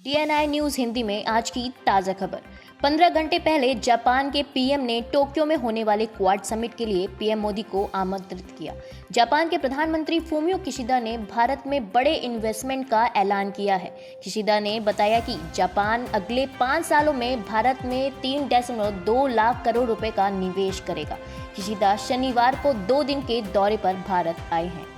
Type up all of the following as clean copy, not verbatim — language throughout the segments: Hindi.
DNI न्यूज हिंदी में आज की ताज़ा खबर। 15 घंटे पहले जापान के पीएम ने टोक्यो में होने वाले क्वाड समिट के लिए पीएम मोदी को आमंत्रित किया। जापान के प्रधानमंत्री फूमियो किशिदा ने भारत में बड़े इन्वेस्टमेंट का ऐलान किया है। किशिदा ने बताया कि जापान अगले 5 सालों में भारत में 3.2 लाख करोड़ रुपए का निवेश करेगा। किशिदा शनिवार को 2 दिन के दौरे पर भारत आए हैं।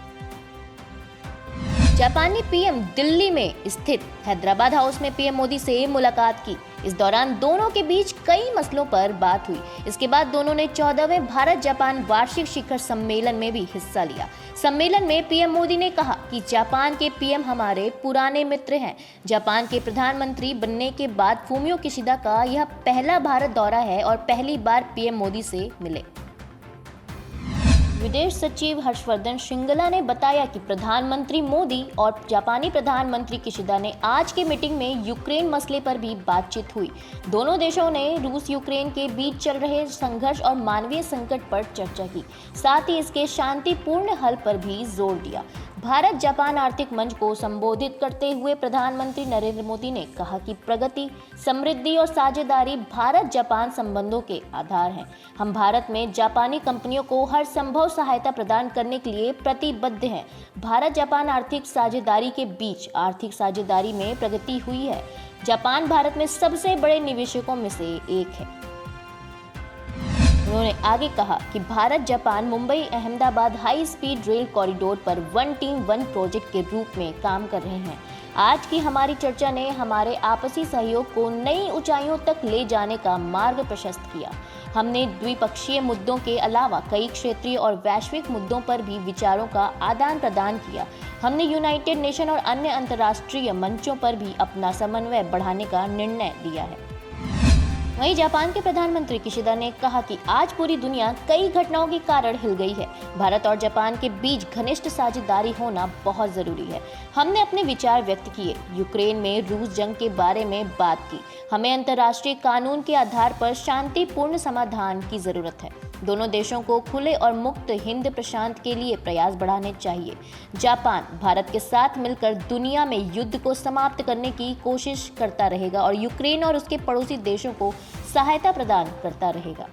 जापानी पीएम दिल्ली में स्थित हैदराबाद हाउस में पीएम मोदी से मुलाकात की। इस दौरान दोनों के बीच कई मसलों पर बात हुई। इसके बाद दोनों ने 14वें भारत जापान वार्षिक शिखर सम्मेलन में भी हिस्सा लिया। सम्मेलन में पीएम मोदी ने कहा कि जापान के पीएम हमारे पुराने मित्र हैं। जापान के प्रधानमंत्री बनने के बाद फूमियो किशिदा का यह पहला भारत दौरा है और पहली बार पीएम मोदी से मिले। विदेश सचिव हर्षवर्धन श्रृंगला ने बताया कि प्रधानमंत्री मोदी और जापानी प्रधानमंत्री किशिदा ने आज की मीटिंग में यूक्रेन मसले पर भी बातचीत हुई। दोनों देशों ने रूस यूक्रेन के बीच चल रहे संघर्ष और मानवीय संकट पर चर्चा की, साथ ही इसके शांतिपूर्ण हल पर भी जोर दिया। भारत जापान आर्थिक मंच को संबोधित करते हुए प्रधानमंत्री नरेंद्र मोदी ने कहा कि प्रगति, समृद्धि और साझेदारी भारत जापान संबंधों के आधार हैं। हम भारत में जापानी कंपनियों को हर संभव सहायता प्रदान करने के लिए प्रतिबद्ध हैं। भारत जापान आर्थिक साझेदारी के बीच आर्थिक साझेदारी में प्रगति हुई है। जापान भारत में सबसे बड़े निवेशकों में से एक है। उन्होंने आगे कहा कि Bharat Japan Mumbai Ahmedabad high speed rail corridor पर वन टीम वन प्रोजेक्ट के रूप में काम कर रहे हैं। आज की हमारी चर्चा ने हमारे आपसी सहयोग को नई ऊंचाइयों तक ले जाने का मार्ग प्रशस्त किया। हमने द्विपक्षीय मुद्दों के अलावा कई क्षेत्रीय और वैश्विक मुद्दों पर भी विचारों का आदान प्रदान किया। हमने यूनाइटेड नेशन और अन्य अंतर्राष्ट्रीय मंचों पर भी अपना समन्वय बढ़ाने का निर्णय लिया है। वहीं जापान के प्रधानमंत्री किशिदा ने कहा कि आज पूरी दुनिया कई घटनाओं के कारण हिल गई है। भारत और जापान के बीच घनिष्ठ साझेदारी होना बहुत जरूरी है। हमने अपने विचार व्यक्त किए, यूक्रेन में रूस जंग के बारे में बात की। हमें अंतर्राष्ट्रीय कानून के आधार पर शांतिपूर्ण समाधान की जरूरत है। दोनों देशों को खुले और मुक्त हिंद प्रशांत के लिए प्रयास बढ़ाने चाहिए। जापान भारत के साथ मिलकर दुनिया में युद्ध को समाप्त करने की कोशिश करता रहेगा और यूक्रेन और उसके पड़ोसी देशों को सहायता प्रदान करता रहेगा।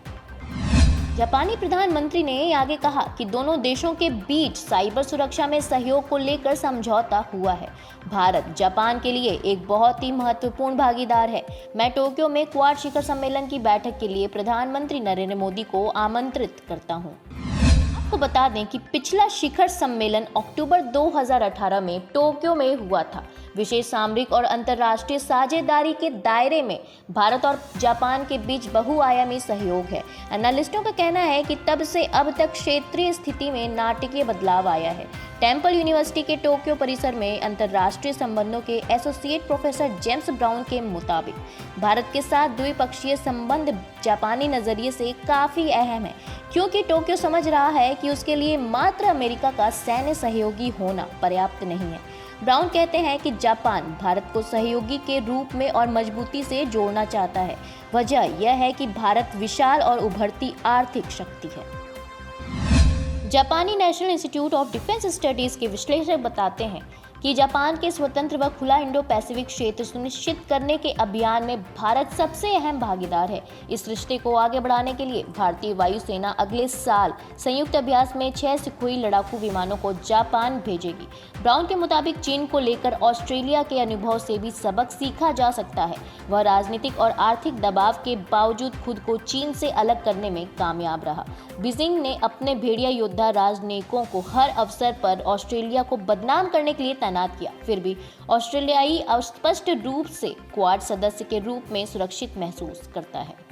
जापानी प्रधानमंत्री ने आगे कहा कि दोनों देशों के बीच साइबर सुरक्षा में सहयोग को लेकर समझौता हुआ है। भारत जापान के लिए एक बहुत ही महत्वपूर्ण भागीदार है। मैं टोक्यो में क्वाड शिखर सम्मेलन की बैठक के लिए प्रधानमंत्री नरेंद्र मोदी को आमंत्रित करता हूं। आपको बता दें कि पिछला शिखर सम्मेलन अक्टूबर 2018 में टोक्यो में हुआ था। विशेष सामरिक और अंतर्राष्ट्रीय साझेदारी के दायरे में भारत और जापान के बीच बहुआयामी सहयोग है। एनालिस्टों का कहना है कि तब से अब तक क्षेत्रीय स्थिति में नाटकीय बदलाव आया है। टेम्पल यूनिवर्सिटी के टोक्यो परिसर में अंतर्राष्ट्रीय संबंधों के एसोसिएट प्रोफेसर जेम्स ब्राउन के मुताबिक भारत के साथ द्विपक्षीय संबंध जापानी नजरिए से काफी अहम है, क्योंकि टोक्यो समझ रहा है कि उसके लिए मात्र अमेरिका का सैन्य सहयोगी होना पर्याप्त नहीं है। ब्राउन कहते हैं कि जापान भारत को सहयोगी के रूप में और मजबूती से जोड़ना चाहता है। वजह यह है कि भारत विशाल और उभरती आर्थिक शक्ति है। जापानी national institute of defence studies के विश्लेषक बताते हैं कि जापान के स्वतंत्र व खुला इंडो पैसिफिक क्षेत्र सुनिश्चित करने के अभियान में भारत सबसे अहम भागीदार है। इस रिश्ते को आगे बढ़ाने के लिए भारतीय वायुसेना अगले साल संयुक्त अभ्यास में 6 सुखोई लड़ाकू विमानों को जापान भेजेगी। ब्राउन के मुताबिक चीन को लेकर ऑस्ट्रेलिया के अनुभव से भी सबक सीखा जा सकता है। वह राजनीतिक और आर्थिक दबाव के बावजूद खुद को चीन से अलग करने में कामयाब रहा। बीजिंग ने अपने भेड़िया योद्धा राजनयिकों को हर अवसर पर ऑस्ट्रेलिया को बदनाम करने के लिए तैनात किया। फिर भी ऑस्ट्रेलियाई स्पष्ट रूप से क्वाड सदस्य के रूप में सुरक्षित महसूस करता है।